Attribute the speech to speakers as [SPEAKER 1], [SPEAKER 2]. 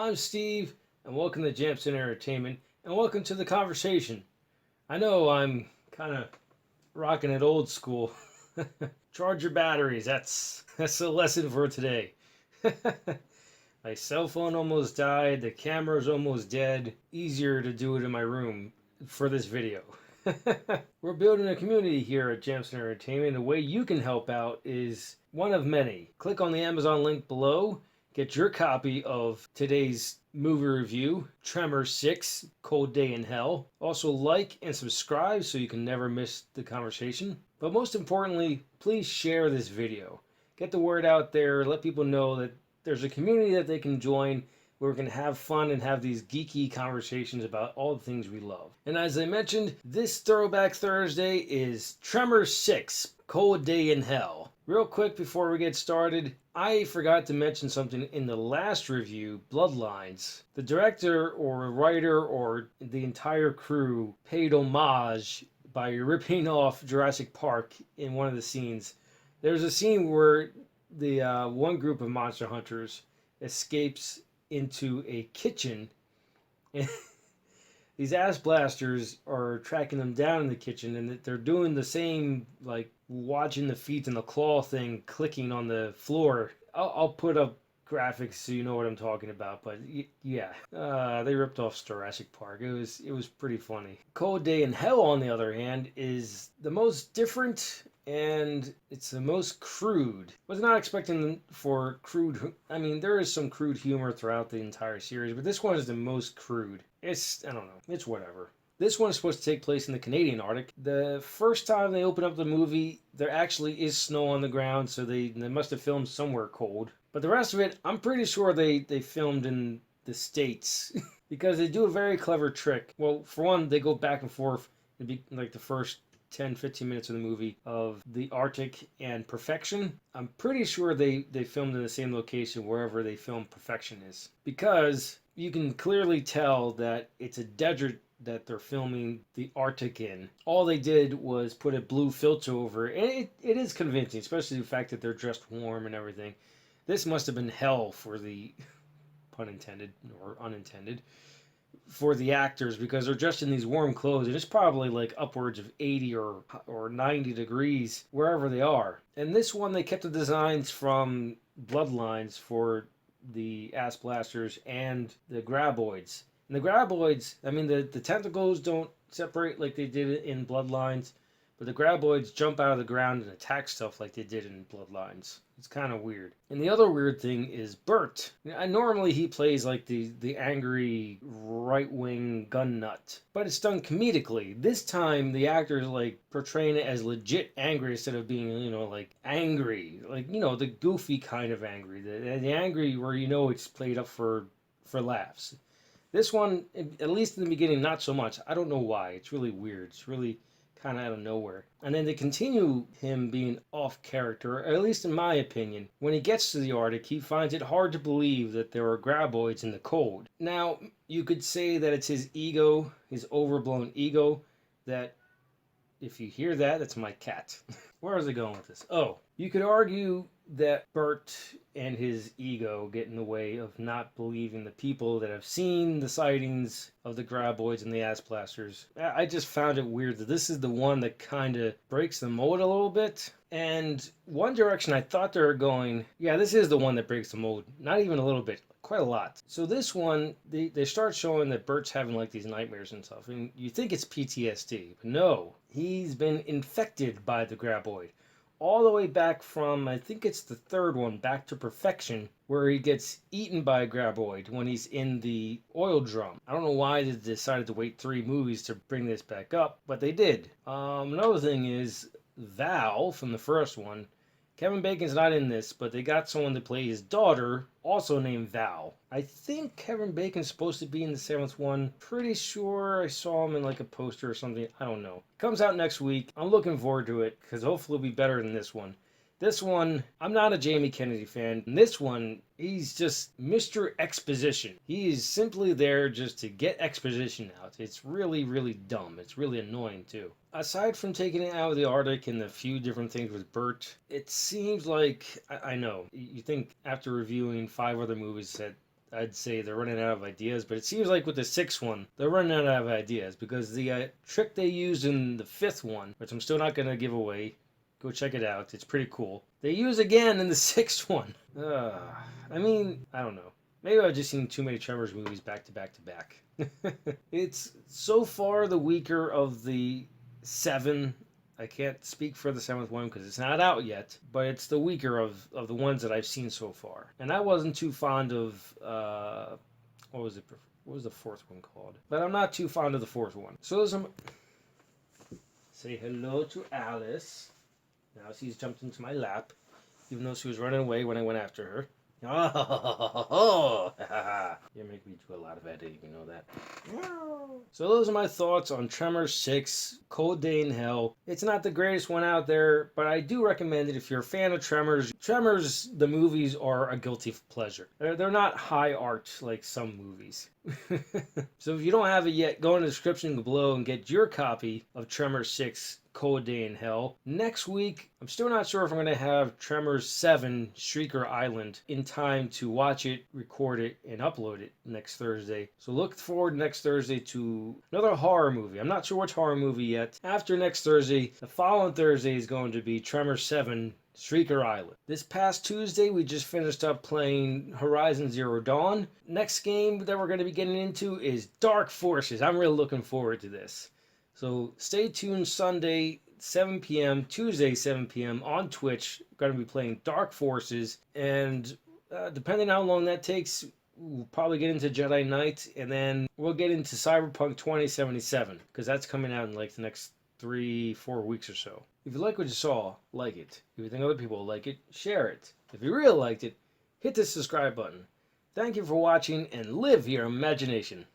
[SPEAKER 1] I'm Steve, and welcome to Jamsinentertainment, and welcome to the conversation. I know I'm kind of rocking it old school. Charge your batteries. That's the lesson for today. My cell phone almost died. The camera's almost dead. Easier to do it in my room for this video. We're building a community here at Jamsinentertainment. The way you can help out is one of many. Click on the Amazon link below. Get your copy of today's movie review, Tremors 6, Cold Day in Hell. Also like and subscribe so you can never miss the conversation. But most importantly, please share this video. Get the word out there. Let people know that there's a community that they can join where we can have fun and have these geeky conversations about all the things we love. And as I mentioned, this Throwback Thursday is Tremors 6, Cold Day in Hell. Real quick before we get started, I forgot to mention something in the last review, Bloodlines. The director or writer or the entire crew paid homage by ripping off Jurassic Park in one of the scenes. There's a scene where the one group of monster hunters escapes into a kitchen, and these ass blasters are tracking them down in the kitchen, and they're doing the same, like, watching the feet and the claw thing clicking on the floor. I'll put up graphics so you know what I'm talking about, but yeah, they ripped off Jurassic Park. It was pretty funny. Cold Day in Hell, on the other hand, is the most different and it's the most crude. Was not expecting for crude. I mean, there is some crude humor throughout the entire series, but this one is the most crude. I don't know. It's whatever. This one is supposed to take place in the Canadian Arctic. The first time they open up the movie, there actually is snow on the ground, so they must have filmed somewhere cold. But the rest of it, I'm pretty sure they filmed in the States because they do a very clever trick. Well, for one, they go back and forth. It'd be like the first 10-15 minutes of the movie of the Arctic and Perfection. I'm pretty sure they filmed in the same location wherever they filmed Perfection is, because you can clearly tell that it's a desert that they're filming the Arctic in. All they did was put a blue filter over it, and it is convincing, especially the fact that they're dressed warm and everything. This must have been hell for the pun intended or unintended for the actors, because they're dressed in these warm clothes, and it's probably like upwards of 80 or 90 degrees wherever they are. And this one, they kept the designs from Bloodlines for the ass blasters and the graboids. And the graboids, I mean, the tentacles don't separate like they did in Bloodlines, but the graboids jump out of the ground and attack stuff like they did in Bloodlines. It's kind of weird. And the other weird thing is Bert. Normally he plays like the angry right-wing gun nut, but it's done comedically. This time the actor is like portraying it as legit angry instead of being, like angry. Like, the goofy kind of angry. The angry where it's played up for laughs. This one, at least in the beginning, not so much. I don't know why. It's really weird. It's really kind of out of nowhere. And then they continue him being off character, at least in my opinion. When he gets to the Arctic, he finds it hard to believe that there are graboids in the cold. Now, you could say that it's his ego, his overblown ego, that if you hear that, that's my cat. Where is it going with this? Oh, you could argue that Bert and his ego get in the way of not believing the people that have seen the sightings of the graboids and the ass blasters. I just found it weird that this is the one that kind of breaks the mold a little bit. And one direction I thought they were going, yeah, this is the one that breaks the mold. Not even a little bit, quite a lot. So this one, they start showing that Bert's having like these nightmares and stuff. And you think it's PTSD, but no. He's been infected by the graboid. All the way back from, I think it's the third one, Back to Perfection, where he gets eaten by a graboid when he's in the oil drum. I don't know why they decided to wait 3 movies to bring this back up, but they did. Another thing is Val from the first one. Kevin Bacon's not in this, but they got someone to play his daughter, also named Val. I think Kevin Bacon's supposed to be in the 7th one. Pretty sure I saw him in like a poster or something. I don't know. Comes out next week. I'm looking forward to it because hopefully it'll be better than this one. This one, I'm not a Jamie Kennedy fan. In this one, he's just Mr. Exposition. He is simply there just to get exposition out. It's really, really dumb. It's really annoying, too. Aside from taking it out of the Arctic and the few different things with Bert, it seems like, I know, you think after reviewing 5 other movies that I'd say they're running out of ideas, but it seems like with the sixth one, they're running out of ideas because the trick they used in the fifth one, which I'm still not going to give away, go check it out. It's pretty cool. They use again in the sixth one. I mean, I don't know. Maybe I've just seen too many Tremors movies back to back to back. It's so far the weaker of the 7. I can't speak for the 7th one because it's not out yet, but it's the weaker of the ones that I've seen so far. And I wasn't too fond of, what was the 4th one called? But I'm not too fond of the 4th one. So those are say hello to Alice. Now she's jumped into my lap, even though she was running away when I went after her. Oh, you make me do a lot of editing, you know that. So those are my thoughts on Tremors 6, Cold Day in Hell. It's not the greatest one out there, but I do recommend it if you're a fan of Tremors. Tremors, the movies, are a guilty pleasure. They're not high art like some movies. So if you don't have it yet, go in the description below and get your copy of Tremors 6, Cold Day in Hell. Next week, I'm still not sure if I'm going to have Tremors 7, Shrieker Island in time to watch it, record it, and upload it next Thursday. So look forward next Thursday to another horror movie. I'm not sure which horror movie yet. After next Thursday, the following Thursday is going to be Tremors 7, Shrieker Island. This past Tuesday, we just finished up playing Horizon Zero Dawn. Next game that we're going to be getting into is Dark Forces. I'm really looking forward to this. So stay tuned Sunday, 7 p.m., Tuesday, 7 p.m. on Twitch. We're going to be playing Dark Forces. And depending on how long that takes, we'll probably get into Jedi Knight. And then we'll get into Cyberpunk 2077. Because that's coming out in like the next 3-4 weeks or so. If you like what you saw, like it. If you think other people will like it, share it. If you really liked it, hit the subscribe button. Thank you for watching and live your imagination.